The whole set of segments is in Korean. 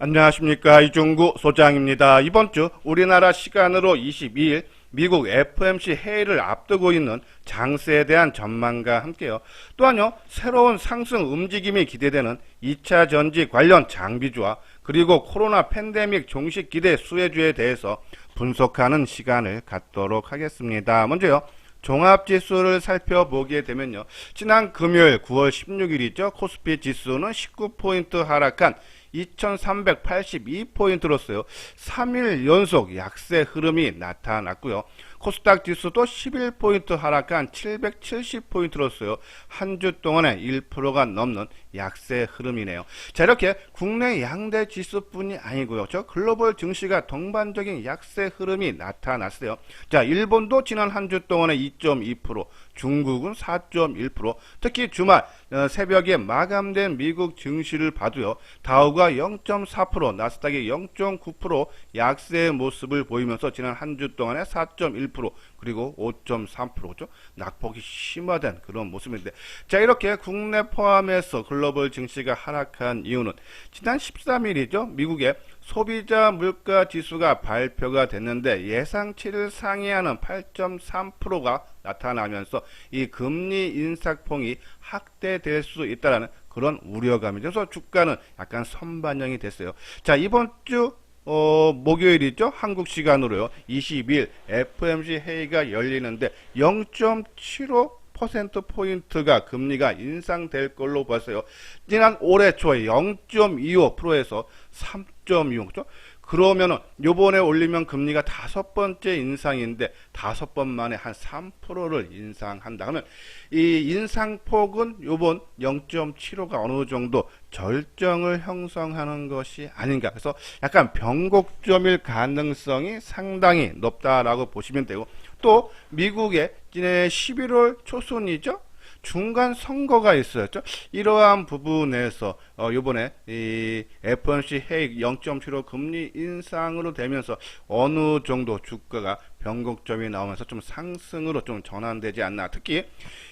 안녕하십니까, 이종구 소장입니다. 이번 주 우리나라 시간으로 22일 미국 FOMC 회의를 앞두고 있는 장세에 대한 전망과 함께요. 또한요, 새로운 상승 움직임이 기대되는 2차 전지 관련 장비주와 그리고 코로나 팬데믹 종식 기대 수혜주에 대해서 분석하는 시간을 갖도록 하겠습니다. 먼저요, 종합지수를 살펴보게 되면요, 지난 금요일 9월 16일이죠. 코스피 지수는 19포인트 하락한 2382포인트로서요. 3일 연속 약세 흐름이 나타났고요. 코스닥 지수도 11포인트 하락한 770포인트로서요. 한 주 동안에 1%가 넘는 약세 흐름이네요. 자, 이렇게 국내 양대 지수뿐이 아니고요. 저 글로벌 증시가 동반적인 약세 흐름이 나타났어요. 자, 일본도 지난 한 주 동안에 2.2%, 중국은 4.1%, 특히 주말 새벽에 마감된 미국 증시를 봐도요. 다우가 0.4%, 나스닥이 0.9% 약세의 모습을 보이면서 지난 한 주 동안에 4.1%, 그리고 5.3%죠. 낙폭이 심화된 그런 모습인데, 자, 이렇게 국내 포함해서 글로벌 증시가 하락한 이유는 지난 13일이죠. 미국의 소비자 물가 지수가 발표가 됐는데 예상치를 상회하는 8.3%가 나타나면서 이 금리 인상폭이 확대될 수 있다는 그런 우려감이죠. 그래서 주가는 약간 선반영이 됐어요. 자, 이번 주 목요일이죠. 한국 시간으로요. 22일 FOMC 회의가 열리는데 0.75%포인트가 금리가 인상될 걸로 봤어요. 지난 올해 초에 0.25%에서 3.25%죠. 그러면은 요번에 올리면 금리가 5번째 인상인데 5번 만에 한 3%를 인상한다. 그러면 이 인상폭은 요번 0.75가 어느 정도 절정을 형성하는 것이 아닌가. 그래서 약간 변곡점일 가능성이 상당히 높다라고 보시면 되고, 또 미국의 지난 11월 초순이죠. 중간 선거가 있었죠. 이러한 부분에서 요번에 이 FOMC 회의 0.75 금리 인상으로 되면서 어느 정도 주가가 변곡점이 나오면서 좀 상승으로 좀 전환되지 않나. 특히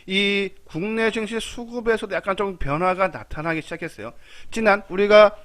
이 국내 증시 수급에서도 약간 좀 변화가 나타나기 시작했어요. 우리가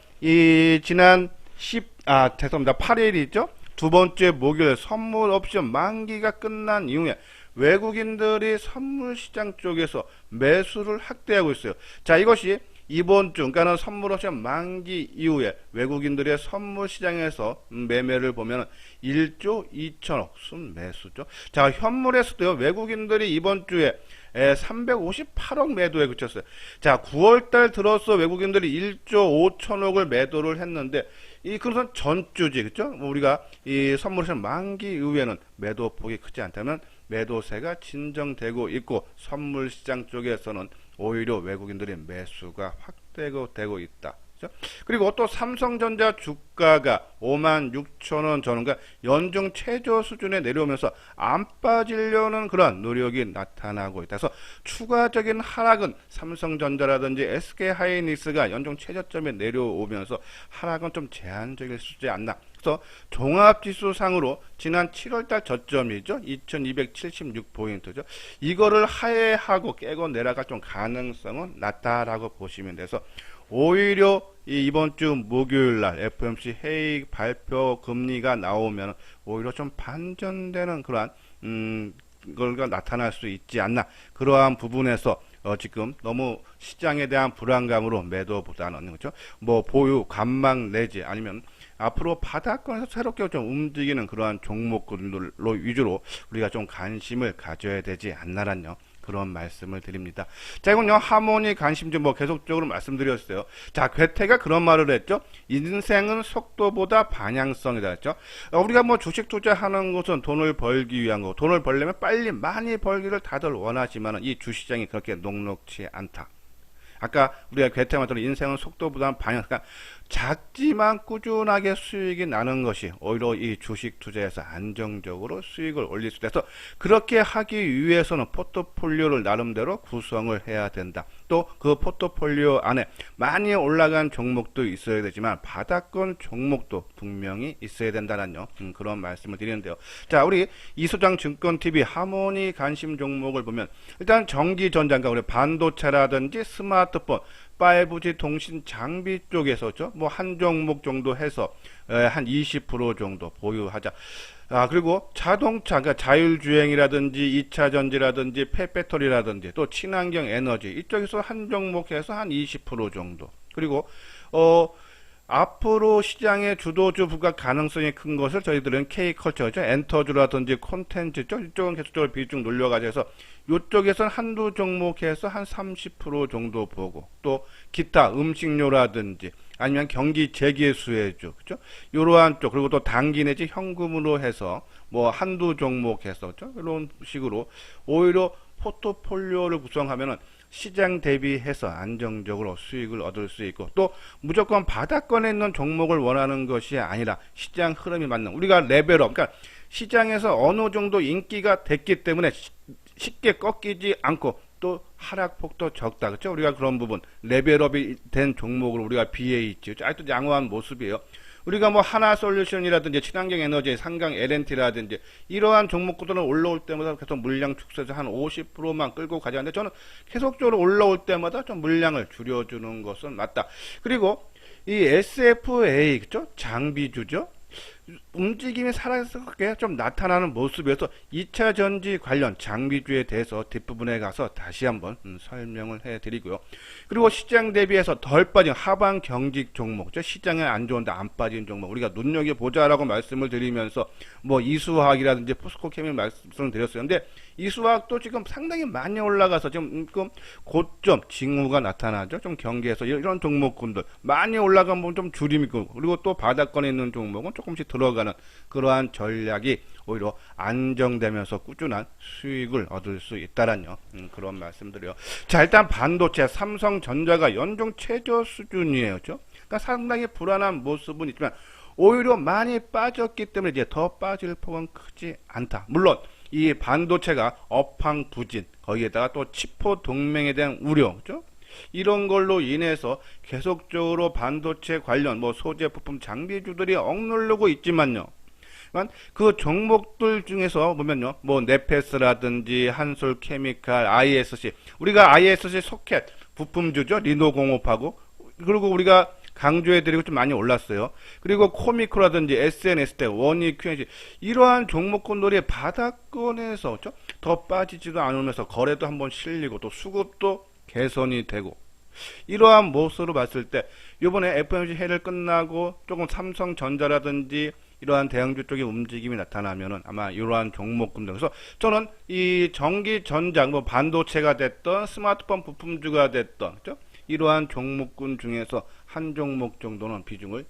지난 8일이죠. 두 번째 목요일 선물 옵션 만기가 끝난 이후에 외국인들이 선물 시장 쪽에서 매수를 확대하고 있어요. 자, 이것이 이번 주, 그러니까 선물 옵션 만기 이후에 외국인들의 선물 시장에서 매매를 보면 1조 2천억 순매수죠. 자, 현물에서도요, 외국인들이 이번 주에 358억 매도에 그쳤어요. 자, 9월달 들어서 외국인들이 1조 5천억을 매도를 했는데, 그것은 전주지, 그죠? 우리가 이 선물옵션 만기 이후에는 매도 폭이 크지 않다면 매도세가 진정되고 있고, 선물 시장 쪽에서는 오히려 외국인들의 매수가 확대가 되고 있다. 그렇죠? 그리고 또 삼성전자 주가가 56,000원 전후가 연중 최저 수준에 내려오면서 안 빠지려는 그런 노력이 나타나고 있다. 그래서 추가적인 하락은 삼성전자라든지 SK하이닉스가 연중 최저점에 내려오면서 하락은 좀 제한적일 수 있지 않나. 그래서 종합지수상으로 지난 7월달 저점이죠. 2276포인트죠. 이거를 하회하고 깨고 내려갈 좀 가능성은 낮다라고 보시면 돼서, 오히려 이번 주 목요일날 FOMC 회의 발표 금리가 나오면 오히려 좀 반전되는 그러한 걸가 나타날 수 있지 않나. 그러한 부분에서 지금 너무 시장에 대한 불안감으로 매도보다는, 그렇죠? 뭐 보유 관망 내지 아니면 앞으로 바닥권에서 새롭게 좀 움직이는 그러한 종목들로 위주로 우리가 좀 관심을 가져야 되지 않나란요. 그런 말씀을 드립니다. 자, 이건요, 하모니 관심주 계속적으로 말씀드렸어요. 자, 괴테가 그런 말을 했죠. 인생은 속도보다 방향성이다 했죠. 우리가 주식 투자하는 것은 돈을 벌기 위한 거, 돈을 벌려면 빨리 많이 벌기를 다들 원하지만 이 주시장이 그렇게 녹록치 않다. 아까 우리가 괴테만 들은 인생은 속도보다 방향, 그러니까 작지만 꾸준하게 수익이 나는 것이 오히려 이 주식 투자에서 안정적으로 수익을 올릴 수 있어서, 그렇게 하기 위해서는 포트폴리오를 나름대로 구성을 해야 된다. 또 그 포트폴리오 안에 많이 올라간 종목도 있어야 되지만 바닥권 종목도 분명히 있어야 된다는 그런 말씀을 드리는데요. 자, 우리 이소장 증권TV 하모니 관심 종목을 보면 일단 전기전자가 우리 반도체라든지 스마트 스마트폰, 5G 통신 장비 쪽에서죠. 뭐 한 종목 정도 해서 한 20% 정도 보유하자. 그리고 자동차, 그러니까 자율주행이라든지 2차 전지라든지 폐배터리라든지 또 친환경 에너지 이쪽에서 한 종목해서 한 20% 정도. 그리고 앞으로 시장의 주도주 부각 가능성이 큰 것을 저희들은 K컬처죠. 엔터주라든지 콘텐츠 쪽, 이쪽은 계속적으로 비중 놀려가지고 해서 이쪽에서는 한두 종목해서 한 30% 정도 보고, 또 기타 음식료라든지 아니면 경기 재개 수혜주, 그죠? 이러한 쪽, 그리고 또 단기 내지 현금으로 해서 뭐 한두 종목해서, 그죠? 이런 식으로 오히려 포트폴리오를 구성하면은 시장 대비해서 안정적으로 수익을 얻을 수 있고, 또 무조건 바닥권에 있는 종목을 원하는 것이 아니라 시장 흐름이 맞는, 우리가 레벨업, 그러니까 시장에서 어느 정도 인기가 됐기 때문에 쉽게 꺾이지 않고 또 하락폭도 적다, 그렇죠? 우리가 그런 부분 레벨업이 된 종목을 우리가 BH, 아직도 양호한 모습이에요. 우리가 뭐 하나솔루션이라든지 친환경 에너지, 상강 L&T라든지 이러한 종목들은 올라올 때마다 계속 물량 축소해서 한 50%만 끌고 가자는데, 저는 계속적으로 올라올 때마다 좀 물량을 줄여주는 것은 맞다. 그리고 이 SFA, 그죠? 장비주죠? 움직임이 살아있게 좀 나타나는 모습에서 2차 전지 관련 장비주에 대해서 뒷부분에 가서 다시 한번 설명을 해드리고요. 그리고 시장 대비해서 덜 빠진 하방 경직 종목, 시장에 안 좋은데 안 빠진 종목 우리가 눈여겨보자라고 말씀을 드리면서 뭐 이수화학이라든지 포스코케미를 말씀을 드렸어요. 근데 이수화학도 지금 상당히 많이 올라가서 지금 고점 징후가 나타나죠. 좀 경계에서 이런 종목군들 많이 올라간 부분 좀 줄이고, 그리고 또 바닥권에 있는 종목은 조금씩 들어가는 그러한 전략이 오히려 안정되면서 꾸준한 수익을 얻을 수 있다라는 그런 말씀드려요. 자, 일단 반도체 삼성전자가 연중 최저 수준이에요. 그렇죠? 그러니까 상당히 불안한 모습은 있지만 오히려 많이 빠졌기 때문에 이제 더 빠질 폭은 크지 않다. 물론 이 반도체가 업황부진, 거기에다가 또 치포 동맹에 대한 우려, 그죠? 이런 걸로 인해서 계속적으로 반도체 관련 뭐 소재 부품 장비주들이 억누르고 있지만요. 그 종목들 중에서 보면요, 뭐 네페스라든지 한솔케미칼, ISC, 우리가 ISC 소켓 부품주죠, 리노공업하고, 그리고 우리가 강조해드리고 좀 많이 올랐어요. 그리고 코미코라든지 SNSD, 원익, QNC 이러한 종목군들이 바닥권에서 더 빠지지도 않으면서 거래도 한번 실리고 또 수급도 개선이 되고, 이러한 모습으로 봤을 때 이번에 FOMC 회의를 끝나고 조금 삼성전자라든지 이러한 대형주 쪽의 움직임이 나타나면은 아마 이러한 종목군들, 그래서 저는 이 전기전장, 뭐 반도체가 됐던 스마트폰 부품주가 됐던, 그죠? 이러한 종목군 중에서 한 종목 정도는 비중을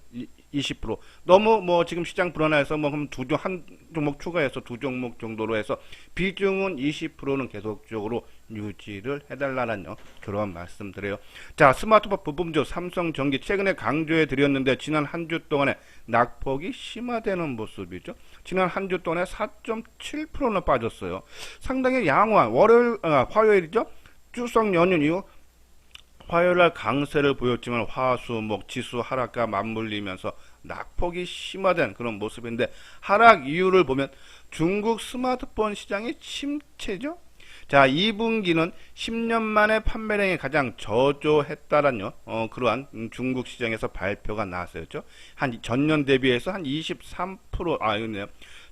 20%, 너무 뭐 지금 시장 불안해서 뭐 그럼 한 종목 추가해서 두 종목 정도로 해서 비중은 20%는 계속적으로 유지를 해달라는 그런 말씀드려요. 자, 스마트폰 부품주 삼성전기 최근에 강조해 드렸는데 지난 한 주 동안에 낙폭이 심화되는 모습이죠. 지난 한 주 동안에 4.7%는 빠졌어요. 상당히 양호한 화요일이죠. 추석 연휴 이후 화요일날 강세를 보였지만 화수목 지수 하락과 맞물리면서 낙폭이 심화된 그런 모습인데, 하락 이유를 보면 중국 스마트폰 시장의 침체죠. 자, 2분기는 10년 만에 판매량이 가장 저조했다라는 그러한 중국 시장에서 발표가 나왔어요. 한 전년 대비해서 한 23%, 이거네요.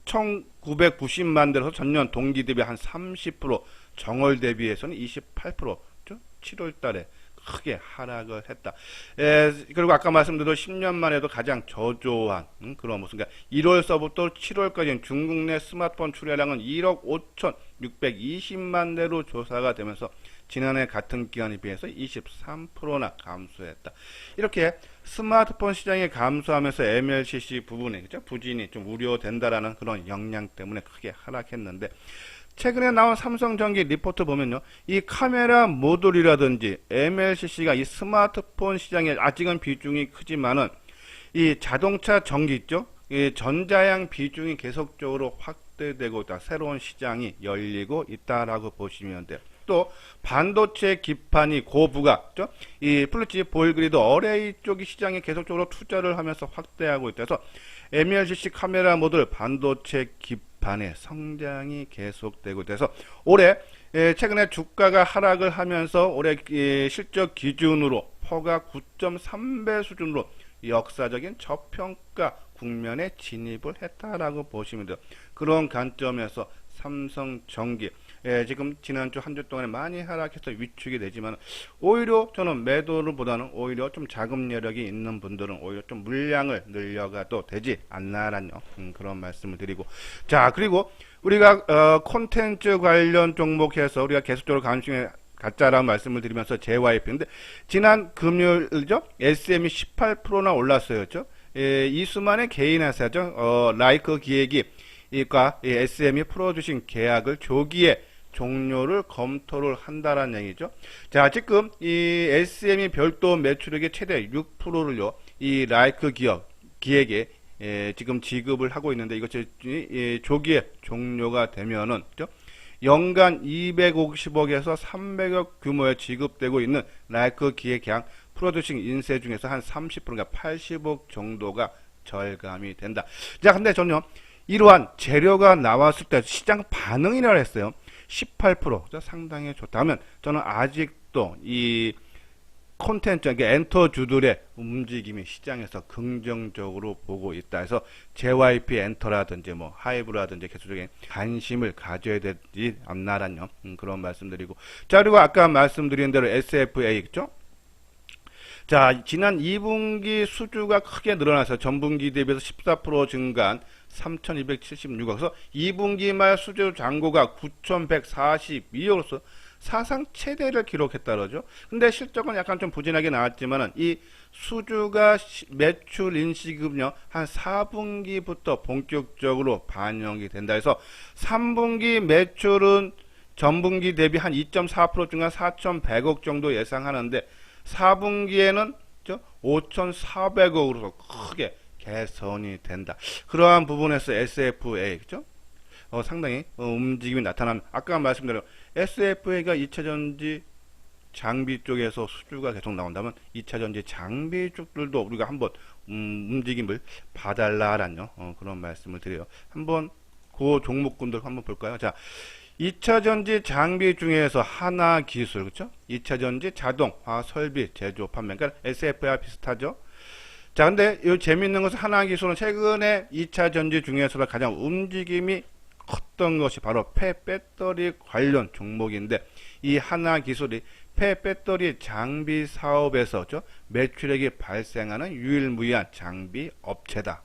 1990만 대에서 전년 동기 대비 한 30%, 정월 대비해서는 28%, 7월 달에 크게 하락을 했다. 그리고 아까 말씀드린 10년 만에도 가장 저조한 그런 모습. 그러니까 1월서부터 7월까지는 중국 내 스마트폰 출하량은 1억 5,620만 대로 조사가 되면서 지난해 같은 기간에 비해서 23%나 감소했다. 이렇게 스마트폰 시장이 감소하면서 MLCC 부분에, 그죠? 부진이 좀 우려된다라는 그런 영향 때문에 크게 하락했는데, 최근에 나온 삼성전기 리포트 보면요, 이 카메라 모듈이라든지 MLCC가 이 스마트폰 시장에 아직은 비중이 크지만은 이 자동차 전기 있죠, 이 전자양 비중이 계속적으로 확대되고 있다. 새로운 시장이 열리고 있다라고 보시면 돼요. 또 반도체 기판이 고부가, 이 플루치 보일그리드 어레이 쪽이 시장에 계속적으로 투자를 하면서 확대하고 있다. 그래서 MLCC 카메라 모듈 반도체 기판의 성장이 계속되고, 돼서 올해 최근에 주가가 하락을 하면서 올해 실적 기준으로 퍼가 9.3배 수준으로 역사적인 저평가 국면에 진입을 했다라고 보시면 돼요. 그런 관점에서 삼성전기 지금 지난주 한 주 동안에 많이 하락해서 위축이 되지만 오히려 저는 매도보다는 오히려 좀 자금 여력이 있는 분들은 오히려 좀 물량을 늘려가도 되지 않나라는 그런 말씀을 드리고, 자, 그리고 우리가 콘텐츠 관련 종목에서 우리가 계속적으로 관심을 갖자라는 말씀을 드리면서 JYP인데 지난 금요일이죠, SM이 18%나 올랐어요. 그렇죠? 이수만의 개인 회사죠. 라이크 기획이 이과 SM이 풀어주신 계약을 조기에 종료를 검토를 한다라는 얘기죠. 자, 지금 이 SM이 별도 매출액의 최대 6%를요, 이 라이크 기획에 지금 지급을 하고 있는데 이것이 조기에 종료가 되면은, 그죠? 연간 250억에서 300억 규모에 지급되고 있는 라이크 기획 계약 프로듀싱 인세 중에서 한 30%가 80억 정도가 절감이 된다. 자, 근데 전요, 이러한 재료가 나왔을 때 시장 반응이라 했어요. 18%, 상당히 좋다 하면 저는 아직도 이 콘텐츠, 그러니까 엔터주들의 움직임이 시장에서 긍정적으로 보고 있다 해서 JYP 엔터라든지 뭐 하이브라든지 계속적인 관심을 가져야 되지 않나라는 그런 말씀드리고, 자, 그리고 아까 말씀드린 대로 SFA 있죠? 자, 지난 2분기 수주가 크게 늘어나서 전분기 대비해서 14% 증가한 3,276억에서 2분기 말 수주 잔고가 9,142억으로서 사상 최대를 기록했다 그러죠. 근데 실적은 약간 좀 부진하게 나왔지만은 이 수주가 매출 인시금요 한 4분기부터 본격적으로 반영이 된다 해서 3분기 매출은 전분기 대비 한 2.4% 증가 4,100억 정도 예상하는데 4분기에는 5,400억으로 크게 개선이 된다. 그러한 부분에서 SFA, 그죠? 상당히 움직임이 나타나면 아까 말씀드린 SFA가 2차전지 장비 쪽에서 수주가 계속 나온다면 2차전지 장비 쪽들도 우리가 한번 움직임을 봐달라라는 그런 말씀을 드려요. 한번 그 종목군들 한번 볼까요? 자, 2차전지 장비 중에서 하나기술, 그렇죠? 2차전지 자동, 설비, 제조, 판매, 그러니까 SFA와 비슷하죠? 자, 근데 이 재밌는 것은 하나기술은 최근에 2차전지 중에서 가장 움직임이 컸던 것이 바로 폐배터리 관련 종목인데 이 하나기술이 폐배터리 장비 사업에서 매출액이 발생하는 유일무이한 장비 업체다.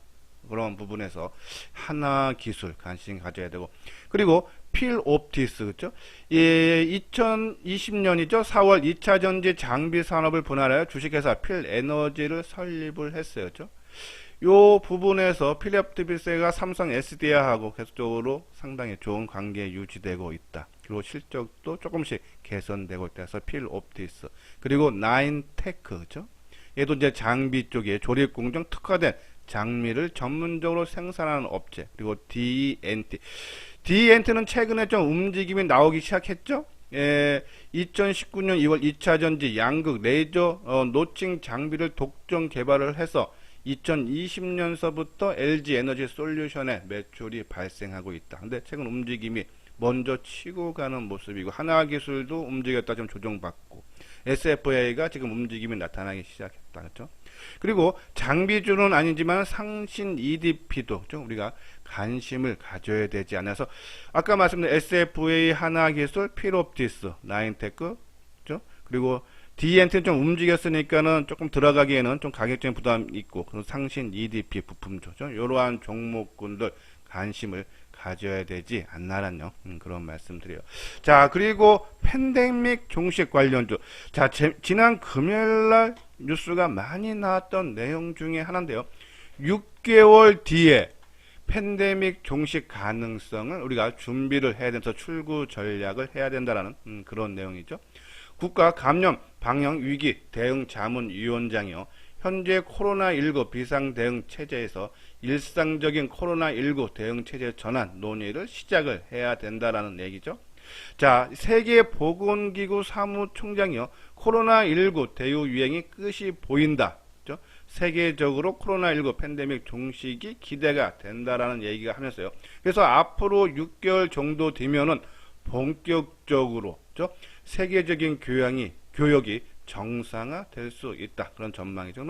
그런 부분에서 하나기술 관심 가져야 되고, 그리고 필옵티스, 그렇죠? 2020년이죠. 4월 2차전지 장비 산업을 분할하여 주식회사 필에너지를 설립을 했어요. 그렇죠? 요 부분에서 필옵티스가 삼성 SDI하고 계속적으로 상당히 좋은 관계 유지되고 있다. 그리고 실적도 조금씩 개선되고 있다 해서 필옵티스. 그리고 나인테크, 그렇죠? 얘도 이제 장비 쪽에 조립공정 특화된 장미를 전문적으로 생산하는 업체. 그리고 DNT. DNT는 최근에 좀 움직임이 나오기 시작했죠. 2019년 2월 2차전지 양극 레이저 노칭 장비를 독점 개발을 해서 2020년서부터 LG 에너지 솔루션의 매출이 발생하고 있다. 근데 최근 움직임이 먼저 치고 가는 모습이고, 하나기술도 움직였다 좀 조정받고, SFA가 지금 움직임이 나타나기 시작했다. 그렇죠? 그리고 장비주는 아니지만 상신 EDP도 좀 우리가 관심을 가져야 되지 않아서 아까 말씀드린 SFA, 하나기술, 필옵티스, 나인테크, 그렇죠? 그리고 DNT는 좀 움직였으니까는 조금 들어가기에는 좀 가격적인 부담이 있고, 그런 상신 EDP 부품주죠. 이러한 종목군들 관심을 가져야 되지 않나라는 그런 말씀드려요. 자, 그리고 팬데믹 종식 관련주. 자, 지난 금요일날 뉴스가 많이 나왔던 내용 중에 하나인데요. 6개월 뒤에 팬데믹 종식 가능성을 우리가 준비를 해야 돼서 출구 전략을 해야 된다라는 그런 내용이죠. 국가 감염 방역 위기 대응 자문위원장이요. 현재 코로나19 비상 대응 체제에서 일상적인 코로나19 대응 체제 전환 논의를 시작을 해야 된다라는 얘기죠. 자, 세계보건기구 사무총장이요. 코로나19 대우 유행이 끝이 보인다. 그렇죠? 세계적으로 코로나19 팬데믹 종식이 기대가 된다라는 얘기가 하면서요. 그래서 앞으로 6개월 정도 뒤면은 본격적으로 세계적인 교역이 정상화될 수 있다. 그런 전망이죠.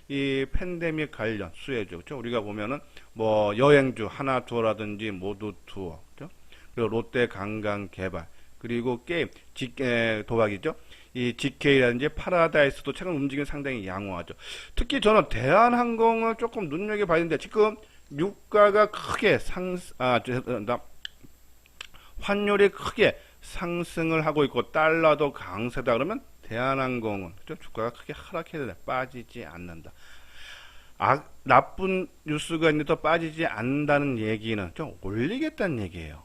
이 팬데믹 관련 수혜죠. 그렇죠? 우리가 보면은 뭐 여행주 하나 투어라든지 모두 투어, 그렇죠? 그리고 롯데 관광 개발, 그리고 게임 도박이죠. 이 GK라든지 파라다이스도 최근 움직임이 상당히 양호하죠. 특히 저는 대한항공을 조금 눈여겨봐야 되는데 지금 유가가 크게 환율이 크게 상승을 하고 있고 달러도 강세다 그러면 대한항공은 주가가 크게 하락해야 돼. 빠지지 않는다. 나쁜 뉴스가 있는데도 빠지지 않는다는 얘기는 좀 올리겠다는 얘기예요.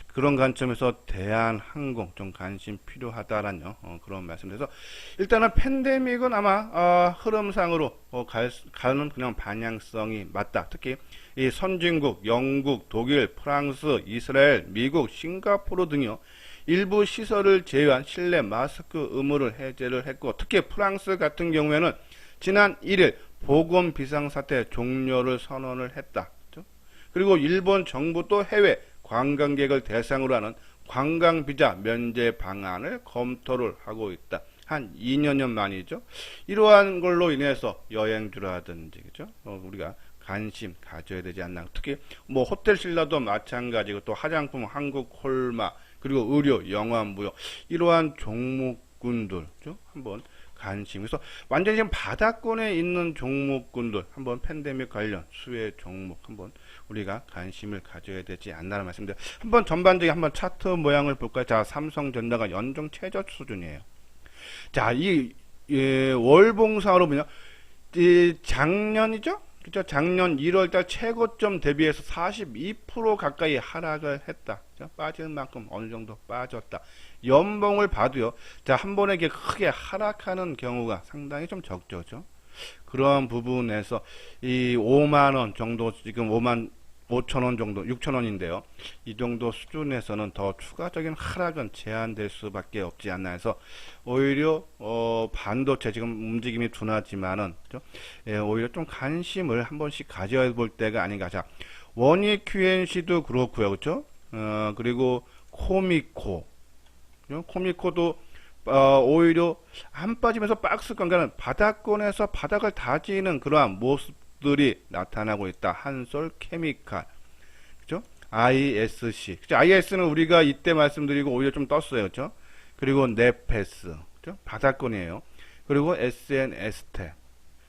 그런 관점에서 대한항공 좀 관심 필요하다라는 그런 말씀드려서 일단은 팬데믹은 아마 흐름상으로 가는 그냥 방향성이 맞다. 특히 이 선진국 영국, 독일, 프랑스, 이스라엘, 미국, 싱가포르 등이요 일부 시설을 제외한 실내 마스크 의무를 해제를 했고, 특히 프랑스 같은 경우에는 지난 1일 보건 비상사태 종료를 선언을 했다. 그리고 일본 정부도 해외 관광객을 대상으로 하는 관광비자 면제 방안을 검토를 하고 있다. 한 2년 만이죠. 이러한 걸로 인해서 여행주라든지, 그죠? 우리가 관심 가져야 되지 않나. 특히 뭐 호텔 신라도 마찬가지고 또 화장품, 한국 홀마, 그리고 의료, 영화, 무역 이러한 종목군들 한번 관심. 그래서 완전히 지금 바닥권에 있는 종목군들 한번 팬데믹 관련 수혜 종목 한번 우리가 관심을 가져야 되지 않나라는 말씀인데 한번 전반적인 한번 차트 모양을 볼까요? 자, 삼성전자가 연중 최저 수준이에요. 자, 이 월봉상으로 보면 이 작년이죠? 그죠? 작년 1월달 최고점 대비해서 42% 가까이 하락을 했다. 빠지는 만큼 어느 정도 빠졌다. 연봉을 봐도요. 자, 한 번에 크게 하락하는 경우가 상당히 좀 적죠. 그런 부분에서 이 5만 원 정도 지금 5만 5천 원 정도 6천 원인데요. 이 정도 수준에서는 더 추가적인 하락은 제한될 수밖에 없지 않나 해서 오히려 반도체 지금 움직임이 둔하지만은 오히려 좀 관심을 한 번씩 가져야 볼 때가 아닌가. 자, 원익 QNC도 그렇고요. 그렇죠? 그리고 코미코도 오히려 안 빠지면서 박스 관계는 바닥권에서 바닥을 다지는 그러한 모습들이 나타나고 있다. 한솔케미칼, 그죠? ISC, 그죠? IS는 우리가 이때 말씀드리고 오히려 좀 떴어요, 그죠? 그리고 네페스, 그죠? 바닥권이에요. 그리고 SNS텍.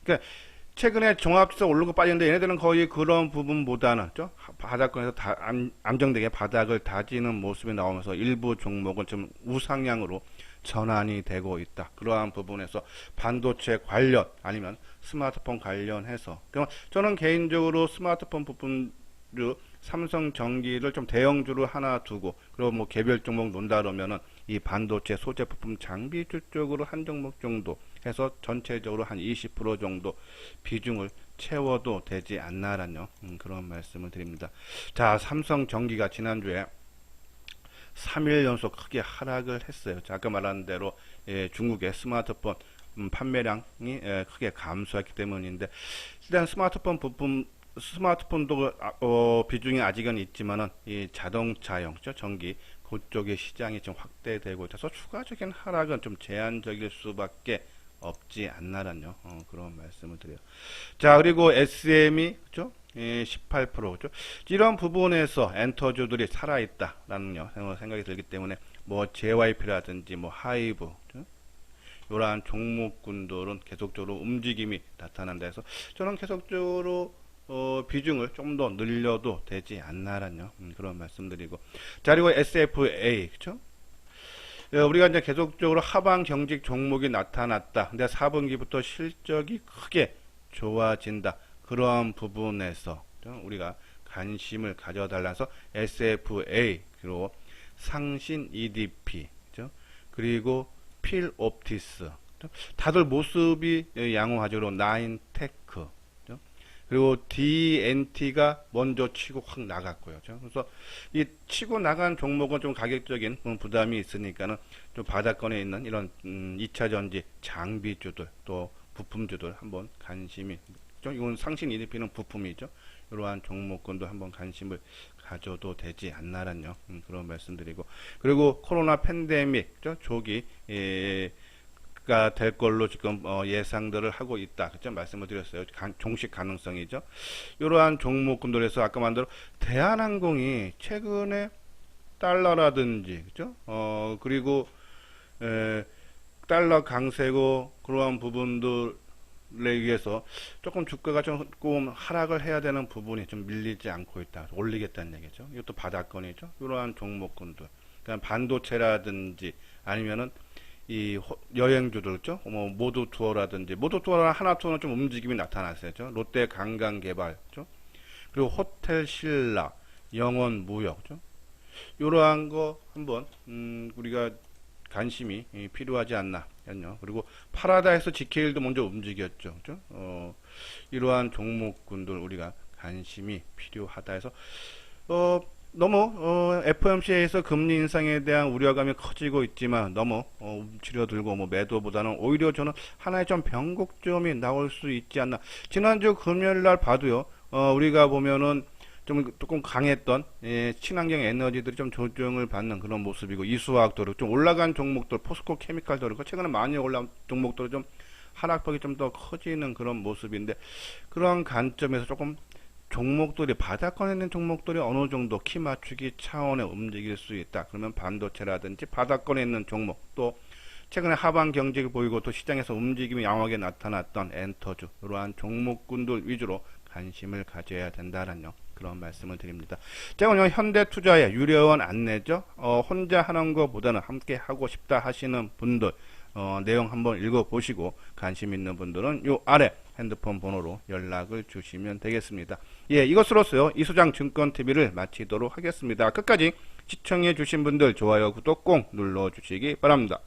그러니까 최근에 종합지수 오르고 빠지는데 얘네들은 거의 그런 부분보다는 바닥권에서 안정되게 바닥을 다지는 모습이 나오면서 일부 종목은 좀 우상향으로 전환이 되고 있다. 그러한 부분에서 반도체 관련 아니면 스마트폰 관련해서 그럼 저는 개인적으로 스마트폰 부분주 삼성전기를 좀 대형주로 하나 두고 그리고 뭐 개별 종목 논다 그러면은 이 반도체 소재 부품 장비주 쪽으로 한 종목 정도 해서 전체적으로 한 20% 정도 비중을 채워도 되지 않나라는 그런 말씀을 드립니다. 자, 삼성전기가 지난주에 3일 연속 크게 하락을 했어요. 자, 아까 말한 대로 중국의 스마트폰 판매량이 크게 감소했기 때문인데 일단 스마트폰도 비중이 아직은 있지만은 이 자동차용 전기 그쪽의 시장이 좀 확대되고 있어서 추가적인 하락은 좀 제한적일 수밖에 없지 않나라는 그런 말씀을 드려요. 자, 그리고 SM이 그죠? 18% 그죠? 이런 부분에서 엔터주들이 살아있다라는 생각이 들기 때문에 뭐 JYP라든지 뭐 하이브 그죠? 이러한 종목군들은 계속적으로 움직임이 나타난다 해서 저는 계속적으로 비중을 좀 더 늘려도 되지 않나라는 그런 말씀드리고 자, 그리고 SFA 그죠? 우리가 이제 계속적으로 하방 경직 종목이 나타났다. 근데 4분기부터 실적이 크게 좋아진다. 그러한 부분에서 우리가 관심을 가져달라서 SFA 그리고 상신 EDP 그리고 필옵티스 다들 모습이 양호하죠. 나인테크 그리고 DNT가 먼저 치고 확 나갔고요. 그래서 이 치고 나간 종목은 좀 가격적인 부담이 있으니까는 좀 바닥권에 있는 이런 2차 전지 장비주들 또 부품주들 한번 관심이 이건 상신 EDP는 부품이죠. 이러한 종목군도 한번 관심을 가져도 되지 않나란요. 그런 말씀드리고, 그리고 코로나 팬데믹 조기 가 될 걸로 지금 예상들을 하고 있다. 그죠? 말씀을 드렸어요. 종식 가능성이죠. 이러한 종목군들에서 아까 만대로 대한항공이 최근에 달러라든지 그죠? 그리고 달러 강세고 그러한 부분들에 의해서 조금 주가가 조금 하락을 해야 되는 부분이 좀 밀리지 않고 있다. 올리겠다는 얘기죠. 이것도 바닥권이죠. 이러한 종목군들. 그러니까 반도체라든지 아니면은 이 여행주들 있죠. 뭐 모두 투어라든지 모두 투어나 하나 투어는 좀 움직임이 나타났어요. 롯데 관광개발죠. 그리고 호텔 신라, 영원 무역죠. 이러한 거 한번 우리가 관심이 필요하지 않나요. 그리고 파라다이스 GK도 먼저 움직였죠. 그죠? 이러한 종목군들 우리가 관심이 필요하다 해서 너무 FOMC에서 금리 인상에 대한 우려감이 커지고 있지만 너무 움츠려들고 뭐 매도보다는 오히려 저는 하나의 좀 변곡점이 나올 수 있지 않나. 지난주 금요일 날 봐도요. 우리가 보면은 좀 조금 강했던 친환경 에너지들이 좀 조정을 받는 그런 모습이고, 이수화학도 좀 올라간 종목들, 포스코 케미칼도 그렇고 최근에 많이 올라온 종목들은 좀 하락폭이 좀 더 커지는 그런 모습인데, 그런 관점에서 조금 종목들이 바닥권에 있는 종목들이 어느 정도 키 맞추기 차원에 움직일 수 있다. 그러면 반도체라든지 바닥권에 있는 종목, 또 최근에 하방 경직을 보이고 또 시장에서 움직임이 양호하게 나타났던 엔터주, 이러한 종목군들 위주로 관심을 가져야 된다는 그런 말씀을 드립니다. 제가 오늘 현대투자의 유료원 안내죠. 혼자 하는 것보다는 함께 하고 싶다 하시는 분들 내용 한번 읽어보시고 관심 있는 분들은 요 아래 핸드폰 번호로 연락을 주시면 되겠습니다. 예, 이것으로서요 이수장 증권TV를 마치도록 하겠습니다. 끝까지 시청해 주신 분들 좋아요, 구독 꼭 눌러주시기 바랍니다.